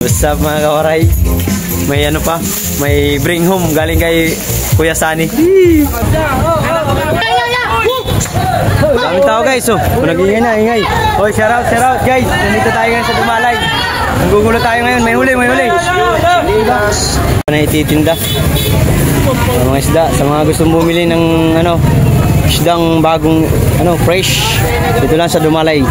What's up mga kawaray? May ano pa? May bring home galing kay Kuya Sunny. Daming tao guys, oh. Nag-ingay na, ingay. Oh, shout out guys. Nandito tayo ngayon sa Dumalay. Nanggugulo tayo ngayon, may huli. Ano ititinda? Sa mga isda, sa mga gustong bumili ng ano, isdang bagong ano, fresh. Dito lang sa Dumalay.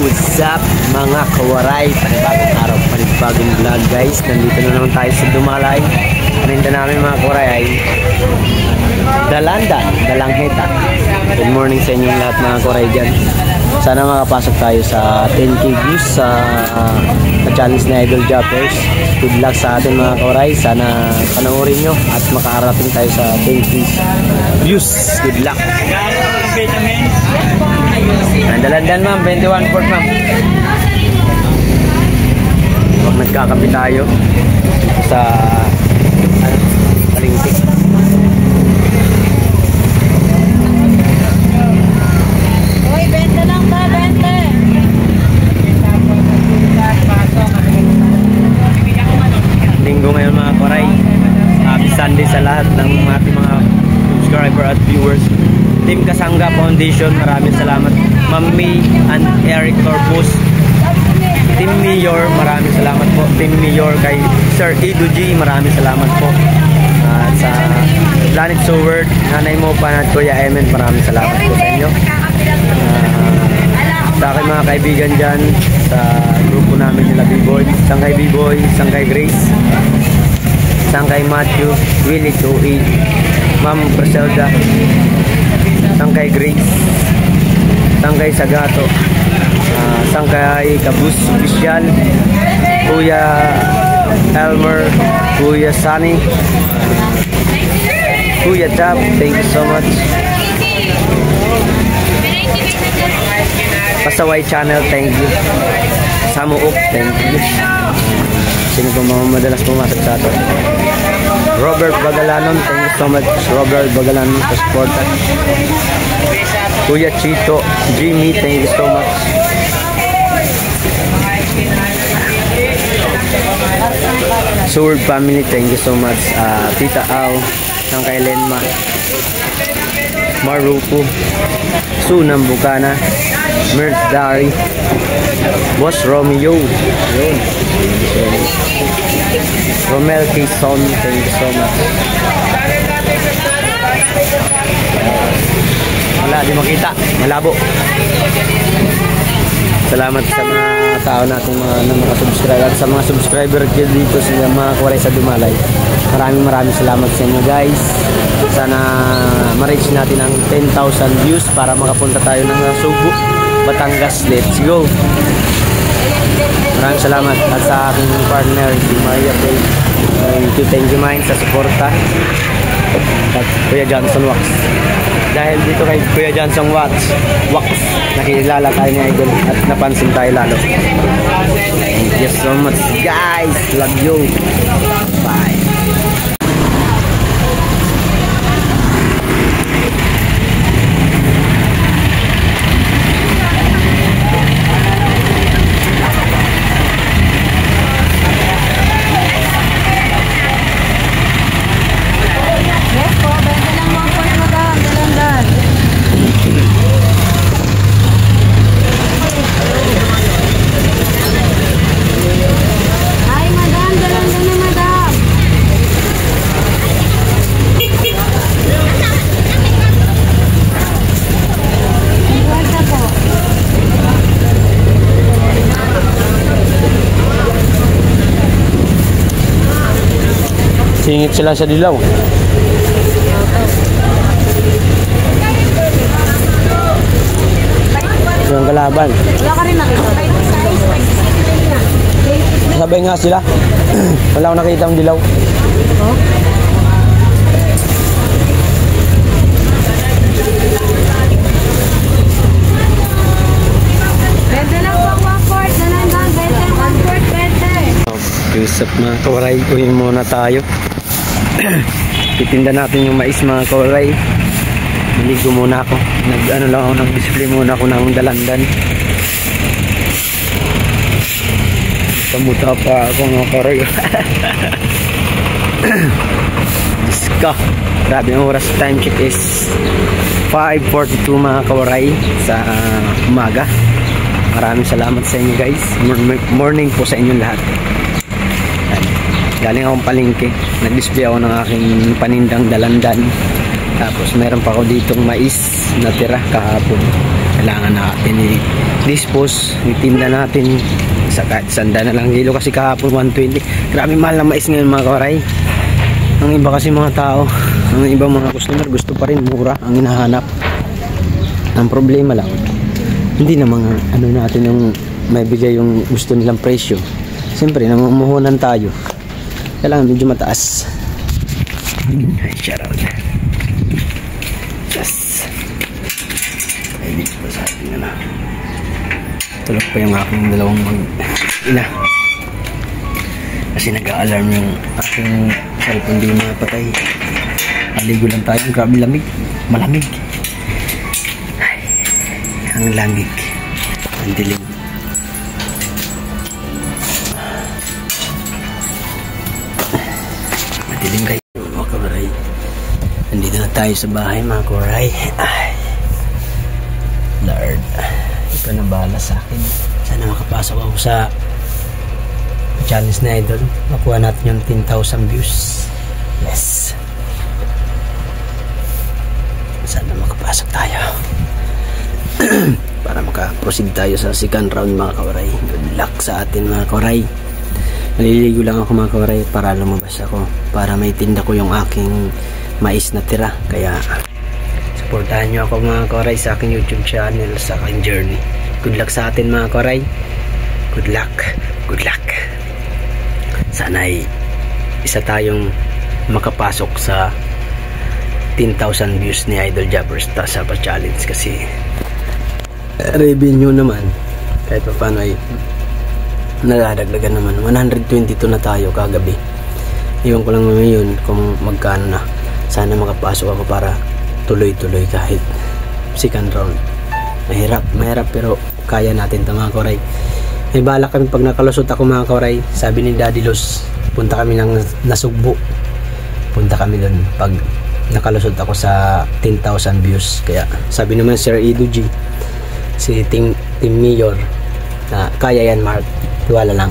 What's up mga kawaray, panibagong araw, panibagong vlog guys. Nandito na naman tayo sa Dumalay. Paninda namin mga kawaray ay Dalangheta. Good morning sa inyong lahat mga kawaray dyan. Sana makapasok tayo sa 10k views sa challenge na Idol Joppers. Good luck sa atin mga kawaray. Sana panoorin nyo at makarating tayo sa 10k views. Good luck. Dalandan ma'am, 21 port ma'am. Pag nagkakapi tayo sa palengke. Uy, 20 lang ba? 20. Linggo ngayon mga koray. Happy Sunday sa lahat ng ating mga subscriber at viewers. Team Kasangga Foundation, maraming salamat. Ma'am May and Eric Torbus. Team Mayor, maraming salamat po. Team Mayor kay Sir Edo G, maraming salamat po. Sa Planet Soward, Nanay mo pa at Kuya Emen, maraming salamat po sa inyo. Sa aking mga kaibigan dyan, sa grupo namin nila B-Boy, isang kay B-Boy, isang kay Grace, isang kay Matthew, Willie Toei, Ma'am Griselda, isang kay Grace, isang kay Sagato, isang kay Kabus Official, Kuya Elmer, Kuya Sunny, Kuya Tab, thank you so much. Pasaway Channel, thank you. Samuok, thank you. Sino po mga madalas pumasok sa ato? Robert Bagalanon, thank you so much. Robert Bagalanon for support. Kuya Chito, Jimmy, thank you so much. Sword family, thank you so much. Tita Au, ng kay Lenma, Marupo, Sunam Bukana, Mert Dari, Boss Romeo, yun. Romel Quezon, thank you so much. Wala, di makita, malabo. Salamat sa mga tao natin mga subscriber at sa mga subscriber dito sa mga kawaray sa Dumalay. Maraming salamat sa inyo guys. Sana ma-reach natin ang 10,000 views para makapunta tayo ng Subo, Batangas. Let's go. Maraming salamat at sa aking partner si Maria Play. Thank you mine sa suporta. At Kuya Johnson Wax. Dahil dito kay Kuya Johnson Wax, nakilala tayo ni Idol at napansin tayo lalo. Thank you so much guys. Love you. Bye. Singit sila sa dilaw. Yung kalaban. Wala ka rin nakita. Sabay nga sila. Wala akong nakita ang dilaw. What's up mga kawaray, uwi muna tayo. Titinda natin yung mais mga kawaray. Naligo muna ako. Nag-display muna ako ng dalandan. Pamuta pa ako mga kawaray. Iska. Grabe ang oras. Time check is 5:42 mga kawaray sa umaga. Maraming salamat sa inyo guys. Morning po sa inyong lahat. Galing akong palengke. Nag-display ako ng aking panindang dalandan. Tapos meron pa ako ditong mais na tira kahapon. Kailangan natin i-dispose. Itinda natin sa kahit sanda na lang kilo kasi kahapon 120. Grabe mahal na mais ngayon mga kawaray. Ang iba kasi mga tao, ang ibang mga customer gusto pa rin mura ang hinahanap. Ang problema lang, hindi na mga natin yung may bigay yung gusto nilang presyo. Siyempre namumuhunan tayo. Kailangan medyo mataas. Ay, shout out. Yes. Ay, dito pa sa atin na. Tulog pa yung aking dalawang mag-ina. Kasi nag-a-alarm yung aking cellphone di mapatay. Aligo lang tayo. Grabe lamig. Malamig. Ay, ang lamig. Ang dilim. Madilim kayo mga kawaray. Nandito na tayo sa bahay mga kawaray. Ay, Lord, ikaw na bahala sa akin. Sana makapasok ako sa challenge na idol. Makuha natin yung 10,000 views. Yes. Sana makapasok tayo. Para makaproceed tayo sa second round mga kawaray. Good luck sa atin mga kawaray. Naliligo lang ako mga kawaray para lumabas ako. Para may tinda ko yung aking mais na tira. Kaya supportahan nyo ako mga kawaray sa aking YouTube channel, sa aking journey. Good luck sa atin mga kawaray. Good luck. Good luck. Sana ay isa tayong makapasok sa 10,000 views ni Idol Jabber sa challenge kasi revenue naman kahit pa paano ay naladagdagan naman. 122 na tayo kagabi. Iwan ko lang ngayon kung magkano na. Sana makapasok ako para tuloy-tuloy kahit second round. Mahirap pero kaya natin ito mga kawaray. May balak kami pag nakalusot ako mga kawaray. Sabi ni Daddy Los, punta kami ng Nasugbo. Punta kami doon pag nakalusot ako sa 10,000 views. Kaya sabi naman Sir Edo G, si Team Mayor, na kaya yan Mark. Tiwala lang.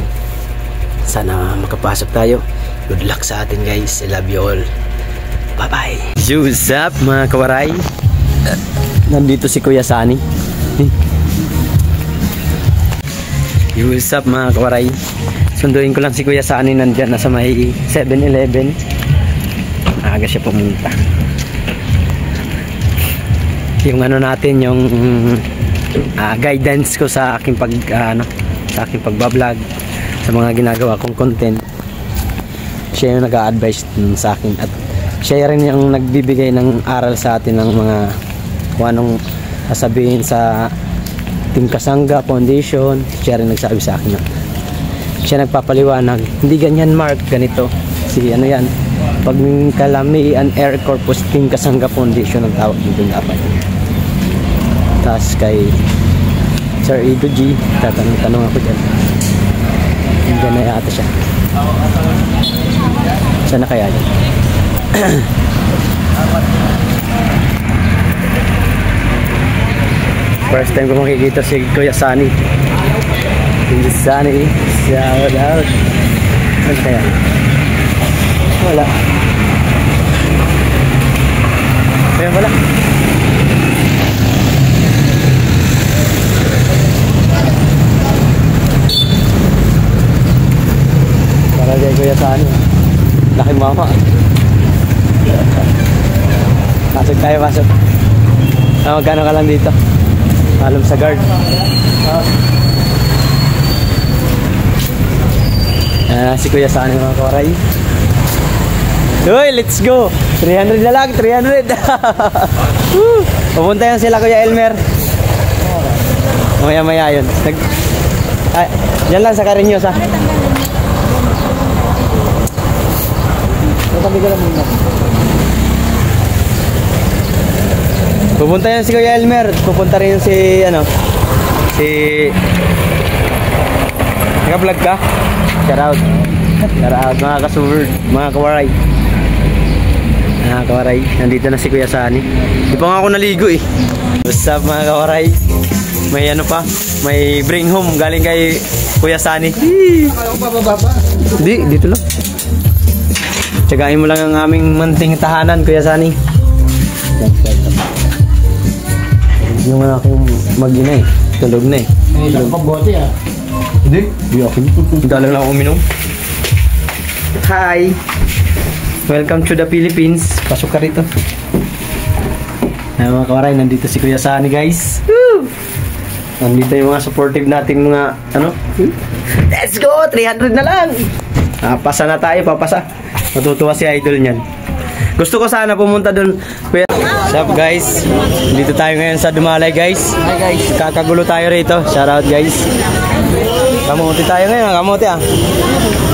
Sana makapasok tayo. Good luck sa atin guys. I love you all. Bye bye. What's up mga kawaray? Nandito si Kuya Sani. What's up mga kawaray? Sunduin ko lang si Kuya Sani, nandyan nasa may 7-Eleven. Aga siya pumunta. Yung natin, yung guidance ko sa aking pagbablog, sa mga ginagawa kong content. Siya yung nag-a-advise sa akin at siya rin yung nagbibigay ng aral sa atin ng mga kung anong sasabihin sa Team Kasangga Foundation. Siya rin nagsabi sa akin. Siya nagpapaliwanag. Hindi ganyan Mark, ganito. Si yan. Pag Kalamian Air Corpus Team Kasangga Foundation ang tawag dito dapat. Tapos kay Sir Edo G, tatanong ako dyan. Hindi na yata siya. Sana kaya yun? First time ko makikita si Kuya Sani. Kuya Sani, shout out. Ano kaya? Wala. Kaya wala. Para kay Kuya Sani. Laking mama. Pasok tayo, pasok. Magkano ka lang dito? Alam sa guard. Si Kuya Sani mga kawaray. Uy, let's go. 300 na lang, 300. Pupunta yan sila Kuya Elmer. Maya maya yun. Diyan lang sa Cariños ha. Katabi ka lang muna. Pupunta yan si Kuya Elmer. Pupunta rin si, ano, si... Naka-vlog ka? Shout out. Shout out, mga kasurd, mga kawaray. Mga kawaray, nandito na si Kuya Sunny. Di pa nga ako naligo eh. What's up mga kawaray? May ano pa, may bring home galing kay Kuya Sunny. Ayaw pa bababa. Di, dito lang. Tsagain mo lang ang aming manting tahanan, Kuya Sunny. Yung aking mag-ina eh. Tulog na eh. May isang pabote ah. Hindi, di akin. Galang lang ako uminom. Hi! Welcome to the Philippines. Pasok ka rito. Ay, mga kawaray, nandito si Kuya Sunny guys. Woo! Nandito yung mga supportive nating mga ano. Let's go! 300 na lang! Pasa na tayo, papasa. Matutuwa si Idol niyan. Gusto ko sana pumunta dun. What's up guys? Dito tayo ngayon sa Dumalay guys. Hi guys. Kakagulo tayo rito. Shout out guys. Kamuti tayo ngayon. Kamuti ah.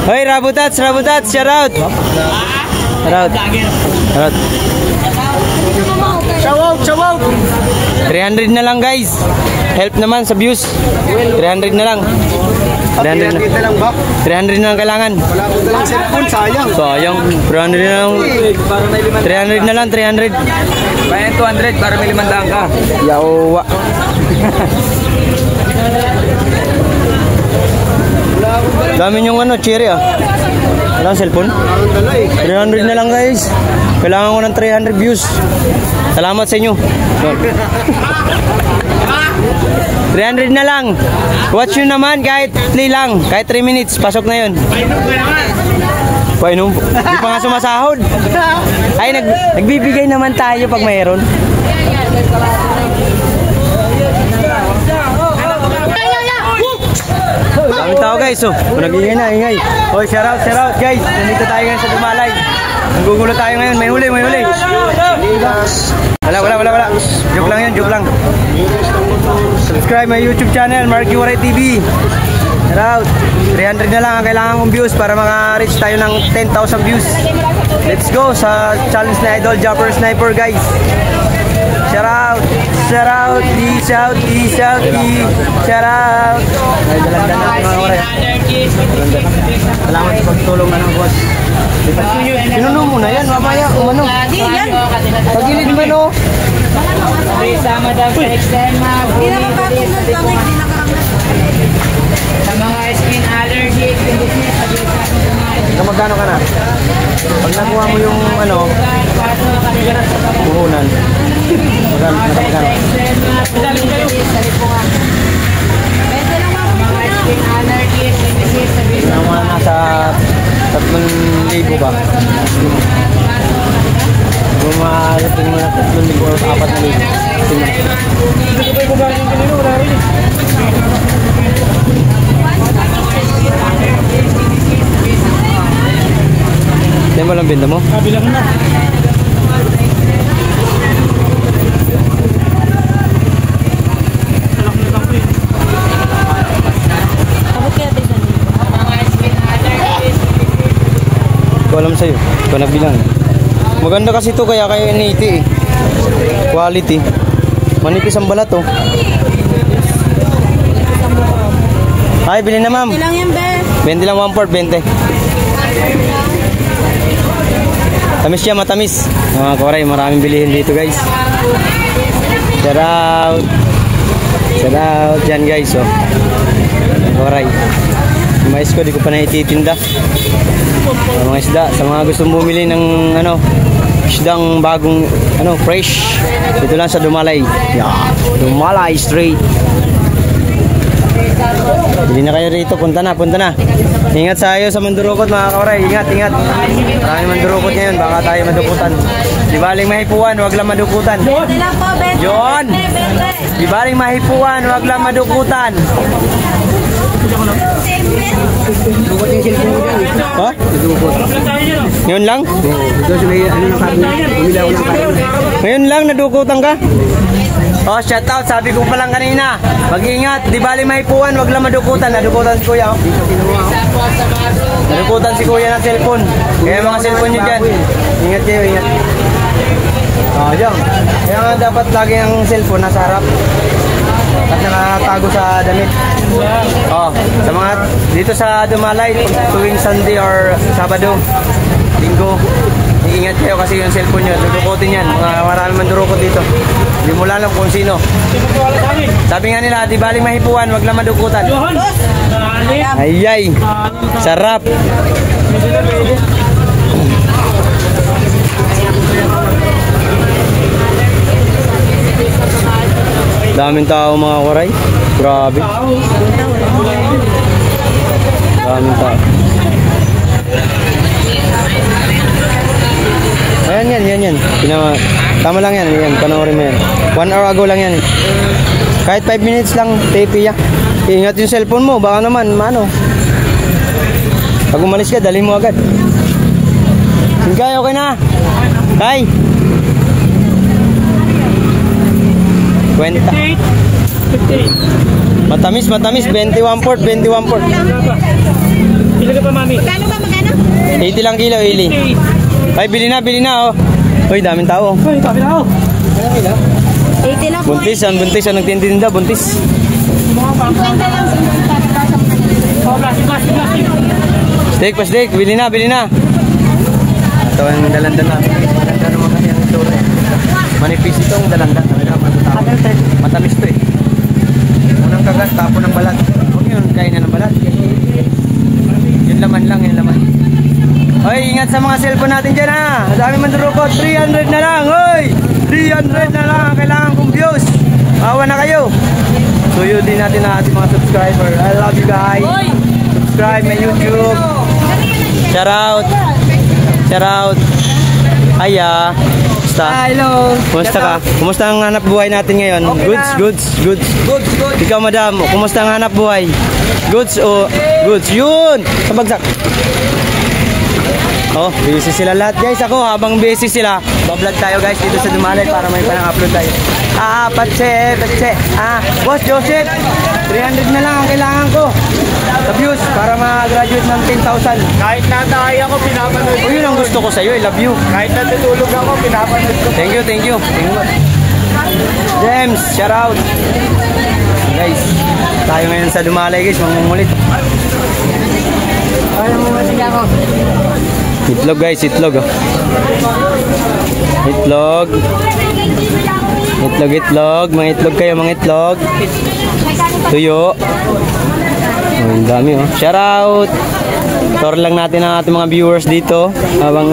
Hoy, Rabutats, Rabutats. Shout out. Shout out. Shout out. Shout out, shout out. 300 na lang guys. Help naman sa views. 300 na lang. 300 na lang ba? 300 na lang kailangan. Wala ko dalang cellphone, sayang. Sayang. 300 na lang. 300 na lang, 300. Bayan 200 para may 500 ka. Yawa. Dami yung ano, cherry ah. Wala ang cellphone? 300 na lang guys. Kailangan ko ng 300 views. Salamat sa inyo. 300 na lang. Watch nyo naman kahit play lang. Kahit 3 minutes. Pasok na yun. Painom. Di pa nga sumasahod. Ay, nagbibigay naman tayo pag mayroon. Daming tao guys. So, nag-ingay na, ingay. Hoy, shout out guys. Nandito tayo ngayon sa Dumalay. Nanggugulo tayo ngayon. May huli, may huli. Wala. Joke lang yun, joke lang. Subscribe my YouTube channel, Marky Waray TV. Shout out. 300 na lang ang kailangan kong views para maka-reach tayo ng 10,000 views. Let's go sa challenge na Idol Jumper Sniper guys. Shout out. Shout out. Shout out. Ay, dalang-dalang mga oras. Salamat sa pagtulong na ng boss. Pinuno mo na yan, mamaya. Umano. Pagilid mo no. Sama daw sa eczema. Hindi naman bakit nun pangit, hindi nakaramdaman. Sa mga skin allergy, Magkano ka na? Pag nakuha mo yung ano, puhunan. Magkano? Mga nasa 3,000 ba? Kung maaalating mo na 3,000 o 4,000. Yan ba lang benda mo? Kabilang na. Ko alam sa'yo. Ikaw nagbilang. Maganda kasi ito kaya kayo initi eh. Quality. Manipis ang balat oh. Ay, bilhin na ma'am. Ilang yan, be? 20 lang, 1/4, 20. Tamis siya, matamis. Mga koray, maraming bilihin dito guys. Shout out. Shout out dyan guys oh. Koray. Mais ko, di ko pa na ititinda. Sa mga isda, sa mga gustong bumili ng ano, isdang bagong ano, fresh. Dito lang sa Dumalay. Yeah, Dumalay Street. Hindi na kayo rito, punta na. Ingat tayo sa mandurukot mga kauray. Ingat. Maraming mandurukot ngayon, baka tayo madukutan. Di baling mahipuan, wag lang madukutan. Yon! Di baling mahipuan, wag lang madukutan. Ha? Ngayon lang? Ngayon lang, nadukutan ka? Oh, shout out. Sabi ko pa lang kanina. Mag-ingat. Di bali mahipuan, wag lang madukutan. Nadukutan si kuya. Oh. Nalukutan si kuya ng cellphone. Kaya mga cellphone nyo dyan. Ingat kayo, ingat. Diyan. Kaya nga dapat lagi ang cellphone nasa harap. At nakatago sa damit. Sa mga dito sa Dumalay, tuwing Sunday or Sabado, Linggo, iingat kayo kasi yung cellphone nyo, dudukutin yan. Marami man durukot dito. Hindi mo alam kung sino. Sabi nga nila, di baling mahipuan, wag lang madukutan. Ayay, sarap. Daming tao mga kuray. Grabe. Daming tao. Ayan, yan. Tama lang yan. Panoorin mo yan. 1 hour ago lang yan. Kahit 5 minutes lang, tape ya. Ingat yung cellphone mo. Baka naman, pag umalis ka, dali mo agad. Okay na. Kay. Kwenta. 58. Matamis, 21 port. Kilo ka pa, mami? Magkano? 80 lang kilo, Ili. Ay, bili na, oh. Uy, daming tao. 80 lang po. Buntis, ang nagtintinda, buntis. 50 lang. Steak, bili na. Ito ang dalandan na. Dalandan naman kasi ang ito. Manipis itong dalandan. Matamis to eh. Unang kagat, tapo ng balat. Huwag yun, kain na ng balat. Yung laman lang. Hoy, ingat sa mga cellphone natin dyan ha. Dami mandurukot, 300 na lang. Hoy, 300 na lang ang kailangan kong views. Awa na kayo. Suyo din natin na ating mga subscriber. I love you guys. Subscribe my YouTube. Shout out. Aya. Hello. Kumusta ka? Kumusta ang hanap buhay natin ngayon? Goods. Ikaw, madam, kumusta ang hanap buhay? Goods o goods? Yun! Sabagsak. Busy sila lahat guys. Ako habang busy sila, bablog tayo guys dito sa Dumalay para may panang-upload tayo. Patse. Boss Joseph, 300 na lang ang kailangan ko sa views para ma-graduate ng 10,000. Kahit nataya ako, pinapanood ko. Yun ang gusto ko sa'yo, I love you. Kahit natutulog ako, pinapanood ko. Thank you. James, shout out. Guys, tayo ngayon sa Dumalay guys, mangungulit. Itlog guys, itlog. Mga itlog kayo, mga itlog. Tuyo. Ang dami Shout out. Tour lang natin ang ating mga viewers dito. Habang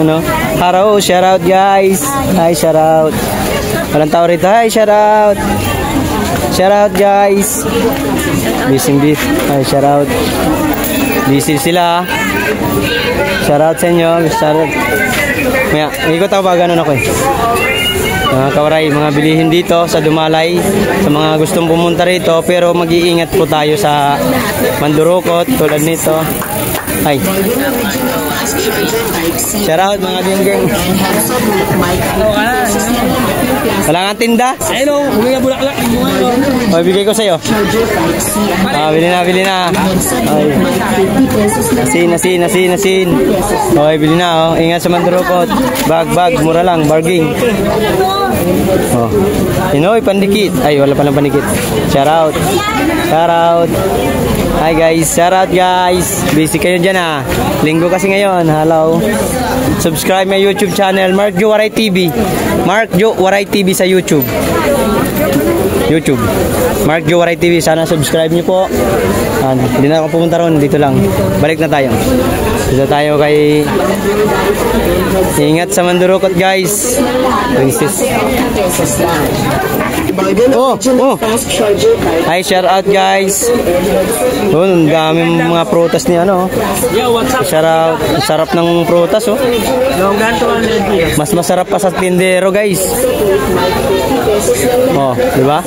Haro, shout out guys. Hi, shout out. Walang tao rito. Hi, shout out. Shout out guys. Bising beef. Hi, shout out. Busy sila. Shout out sa inyo. Shout out. Ikot ako ba? Ganun ako eh. Mga kawaray, mga bilihin dito sa Dumalay. Sa mga gustong pumunta rito. Pero mag-iingat po tayo sa mandurukot. Tulad nito. Ay. Shout out mga dinggeng. Wala nga tinda? Hello, huminga bulaklak. Bigay ko sa'yo. Bili na. Asin. Bili na Ingat sa mandurukot. Bag, mura lang, bargain. Pinoy pandikit. Ay, wala palang pandikit. Shout out. Hi guys, shout out guys. Busy kayo dyan Linggo kasi ngayon. Hello. Subscribe my YouTube channel, Mark Jo Waray TV. Mark Jo Waray TV sa YouTube. Mark Jo Waray TV. Sana subscribe niyo po. Hindi na ako pumunta ron. Dito lang. Balik na tayo. Dito tayo kay... Ingat sa mandurukot guys. Princess. Hi, shout out guys. Ang daming mga prutas ni Shout out. Sarap ng prutas Mas masarap pa sa tindero guys. Di ba?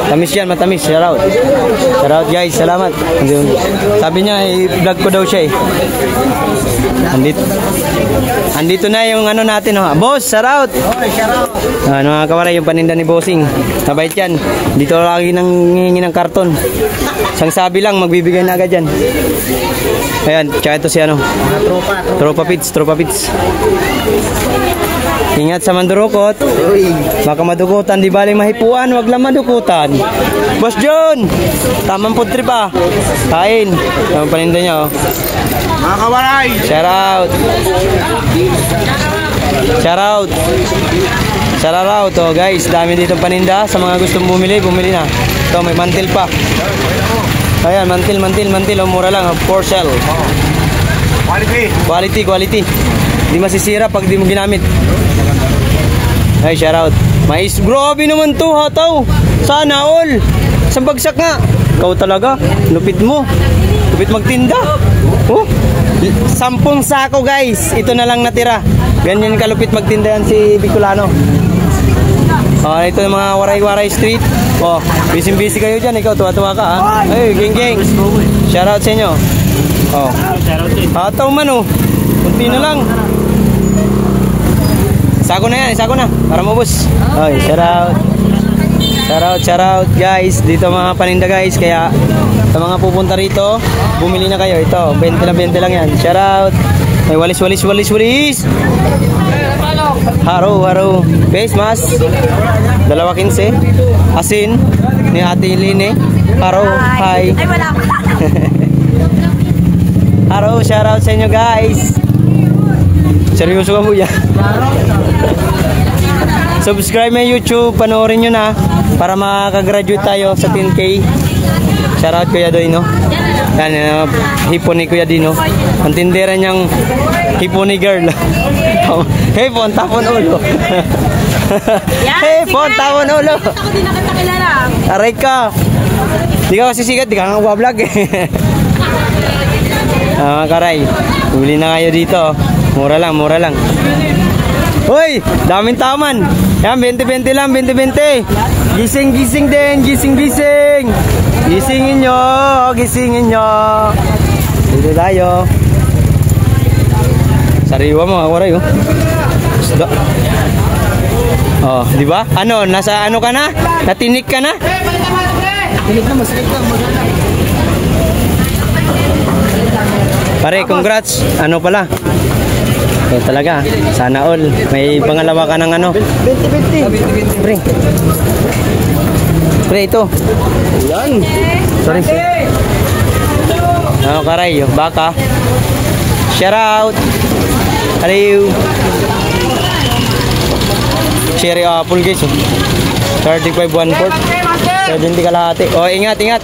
Tamis yan, matamis. Shout out guys, salamat. Sabi niya, i-vlog ko daw siya Andito na yung natin Boss, shout out. Mga kawaray, yung paninda ni Bossing. Mabait yan. Dito lagi nang hihingi ng karton. Isang sabi lang, magbibigay na agad yan. Ayan, tsaka ito si ano. Tropa Pits. Ingat sa mandurukot. Baka madukutan, di baling mahipuan, wag lang madukutan. Boss John, tamang food trip ah. Kain. Ang paninda niya oh. Mga kawaray! Shout out. Oh guys, dami dito paninda. Sa mga gustong bumili na. Ito, may mantil pa. Ayan, mantil. Oh, mura lang. For sale. Quality. Di masisira pag di mo ginamit. Ay, shout out. Mais, grabe naman to, hataw. Sana all. Sa bagsak nga. Ikaw talaga. Lupit mo. Lupit magtinda. Oh, 10 sako guys. Ito na lang natira. Ganyan kalupit magtinda yan si Bicolano. Oh, ito yung mga Waray Street. Oh, busy kayo dyan. Ikaw, tuwa-tuwa ka ha. Ay, geng. Shout out sa inyo. Oh. Hataw man oh. Kunti na lang. Sako na para mabos. Oy, shout out guys. Dito mga paninda guys. Kaya sa mga pupunta rito, bumili na kayo. Ito, 20 lang yan. Shout out. May walis. Haro. Face mask. 2.15. Asin ni Ate Line. Haro. Hi. Ay, wala pa. Haro, shout out sa inyo guys. Seryoso ka mo yan. Subscribe my YouTube, panoorin nyo na para makagraduate tayo sa 10K. Shout out Kuya Doy, no? Yan, hipon ni Kuya Dino. Ang tindera niyang hipon ni girl. Hey, pon, tapon ulo. Hey, pon, tapon ulo. Ako din nakita kilala. Aray ka. Di ka kasi sikat, di ka nga vlog eh. Mga karay, huli na kayo dito. Mura lang. Uy, daming taman. Yan, 20-20 lang, 20-20. Gising din. Gisingin nyo. Dito tayo. Sariwa mga karay, oh. Isda. Oh, di ba? Ano, nasa ano ka na? Natinik ka na? Tinik na, masakit na. Pare, congrats. Ano pala? So, talaga, sana all. May pangalawa ka ng ano? 20. Pre, ito. Yan. Sorry. Ano karay, baka. Shout out. Hello. Cherry apple guys. 35 1/4. 70 kalahati. Oh, ingat.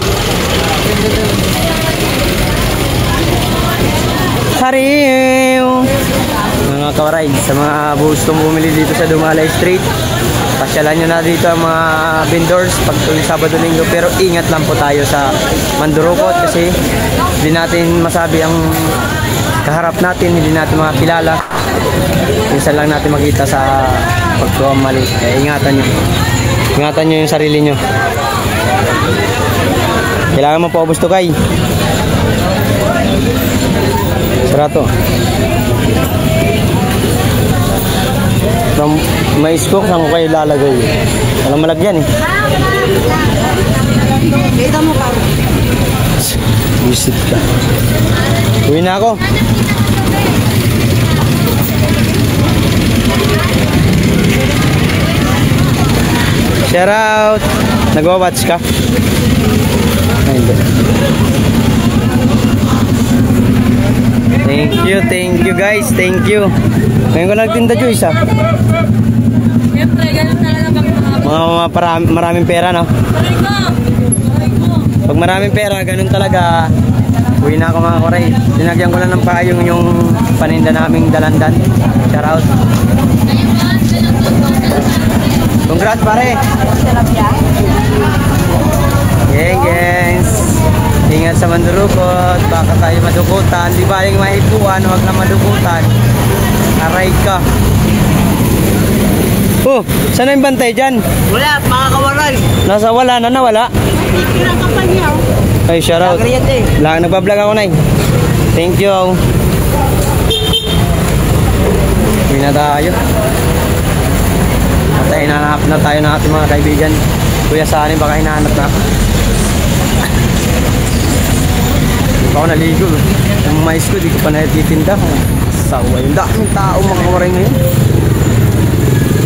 Hariw. Mga kawaray, sa mga gustong bumili dito sa Dumalay Street, pasyalan nyo na dito ang mga vendors pag tuwing Sabado Linggo. Pero ingat lang po tayo sa mandurukot kasi hindi natin masabi ang kaharap natin, hindi natin makakilala. Minsan lang natin makita sa pagkamali. Ingatan nyo yung sarili nyo. Kailangan mo po gusto kay sarato. May scoop, saan ko kayo lalagay? Walang malagyan eh. Kita mo pa. Visit ka. Uwi na ako. Shout out. Nag-watch ka? Ay, hindi. Thank you guys, thank you. Ngayon ko nagtinda Joyce ah. Siyempre, ganun talaga kami Maraming pera no? Pag maraming pera, ganun talaga. Uwi na ako mga koray. Dinagyan ko lang ng payong yung paninda naming dalandan. Shout out. Congrats pare. Gengs. Ingat sa mandurukot, baka tayo madukutan. Di ba yung maipuan, huwag na madukutan. Aray ka. Oh, saan yung bantay dyan? Wala, mga kawaray. Nasa wala na nawala? Ay, shout out. Nagbablog ako na eh. Thank you. Uwi na tayo. Hinahanap na tayo ng ating mga kaibigan. Kuya Sani, baka hinahanap na. pa ako naligo. Yung mais ko, di ko pa natitinda. Sawa yung daming tao mga kawaray ngayon.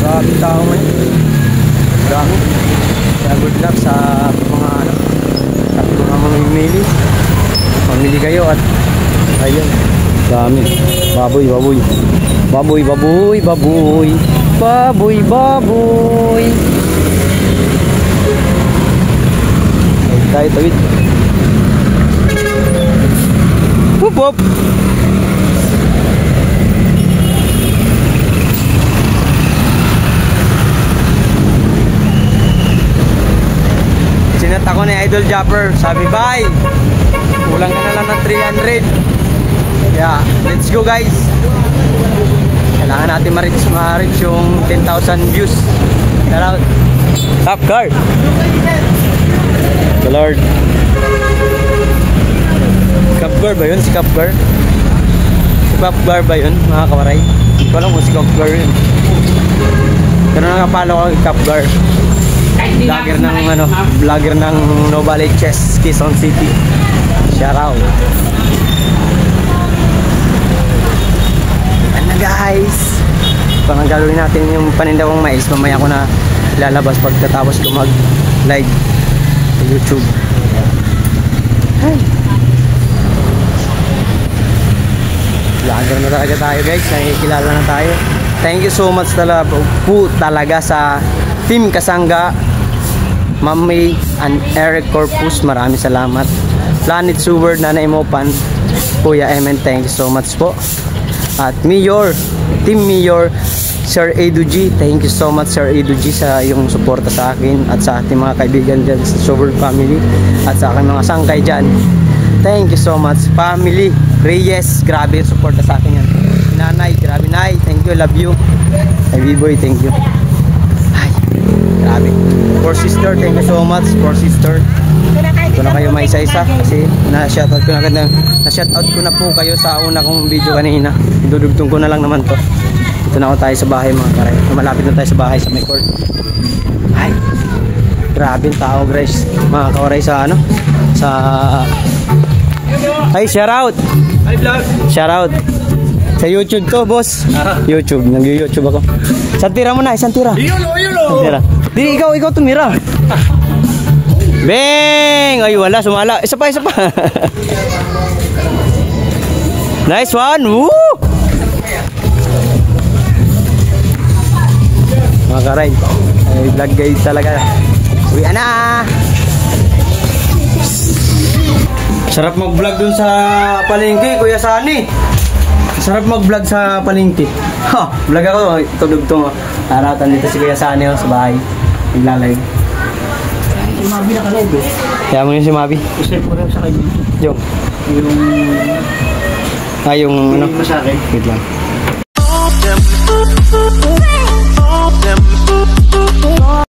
Daming tao ngayon. Dami. Kaya good luck sa mga ano, at mga mamimili. Mamili kayo at ayun. Dami. Baboy, baboy. Baboy, baboy, baboy. Baboy, baboy. Tayo tawid. Whoop whoop. Sinat ako ni Idol Japper. Sabi bye. Kulang ka na lang ng 300. Yeah, let's go guys. Kailangan natin ma-reach yung 10,000 views. Shout out. Top card. The Lord. Kapgar ba yun? Si Kapgar? Si Kapgar ba yun? Mga kawaray? Hindi ko alam kung si Kapgar yun. Pero nakapalo ko kay Kapgar. Vlogger ng ano, vlogger ng Novale Chess, Quezon City. Shout out. Ano guys? Parang gagawin natin yung paninda kong mais. Mamaya ko na lalabas pagkatapos ko mag live sa YouTube. Hi. Vlogger na talaga tayo guys. Nakikilala na tayo. Thank you so much talaga sa Team Kasangga, Ma'am May and Eric Corpus. Maraming salamat. Planet Sewer, Nanay Mopan, Kuya Emen, thank you so much po. At Mayor, Team Mayor, Sir Edu G, thank you so much Sir Edu G sa iyong suporta sa akin at sa ating mga kaibigan dyan sa Sewer family at sa aking mga sangkay dyan. Thank you so much. Family Reyes, grabe yung suporta sa akin yan. Nanay, grabe Nay, thank you, love you. Hey B-boy, thank you. Ay, grabe. For sister, thank you so much. For sister, ito na kayo may isa-isa kasi na-shoutout ko na na-shoutout ko na po kayo sa una kong video kanina. Idudugtong ko na lang naman to. Ito na ako tayo sa bahay mga karay. Malapit na tayo sa bahay sa may court. Ay, grabe yung tao guys. Mga kawaray sa ano? Sa... Ay, shout out! Hi vlog! Shout out! Sa YouTube to, boss. YouTube, nag-YouTube ako. Isang tira mo na, isang tira. Yulo! Isang tira. Di, ikaw tumira. Bang! Ay, wala, sumala. Isa pa. Nice one! Woo! Mga karay, ay vlog guys talaga. Uwi na! Sarap mag-vlog dun sa palengke, Kuya Sani. Sarap mag-vlog sa palengke. Ha, vlog ako, itudugtong. Aratan dito si Kuya Sani sa bahay. Naglalay. Si Mabi nakalive eh. Kaya mo yun si Mabi? Isip ko rin sa kanya. Yung ano? Yung sa akin. Wait lang.